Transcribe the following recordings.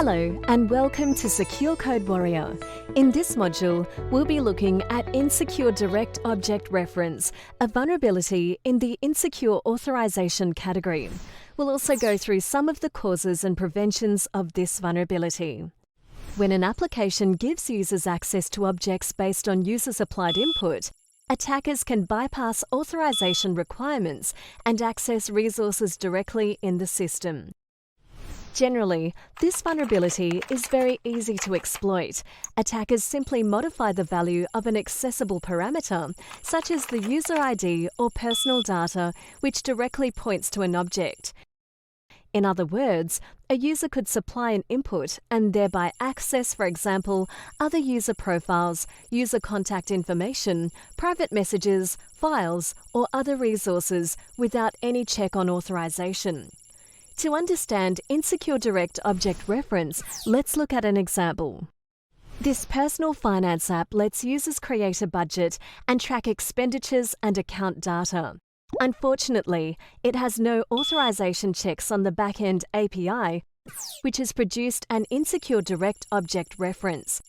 Hello and welcome to Secure Code Warrior. In this module, we'll be looking at Insecure Direct Object Reference, a vulnerability in the insecure authorization category. We'll also go through some of the causes and preventions of this vulnerability. When an application gives users access to objects based on users' applied input, attackers can bypass authorization requirements and access resources directly in the system. Generally, this vulnerability is very easy to exploit. Attackers simply modify the value of an accessible parameter, such as the user ID or personal data, which directly points to an object. In other words, a user could supply an input and thereby access, for example, other user profiles, user contact information, private messages, files, or other resources without any check on authorization. To understand Insecure Direct Object Reference, let's look at an example. This personal finance app lets users create a budget and track expenditures and account data. Unfortunately, it has no authorization checks on the back-end API, which has produced an insecure direct object reference.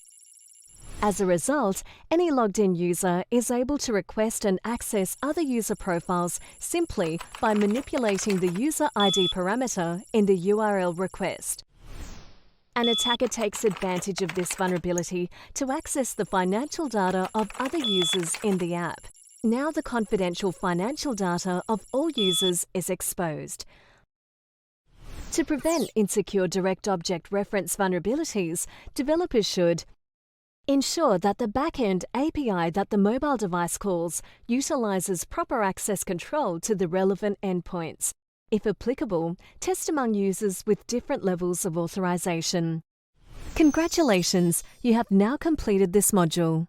As a result, any logged-in user is able to request and access other user profiles simply by manipulating the user ID parameter in the URL request. An attacker takes advantage of this vulnerability to access the financial data of other users in the app. Now the confidential financial data of all users is exposed. To prevent insecure direct object reference vulnerabilities, developers should ensure that the back-end API that the mobile device calls utilizes proper access control to the relevant endpoints. If applicable, test among users with different levels of authorization. Congratulations, you have now completed this module.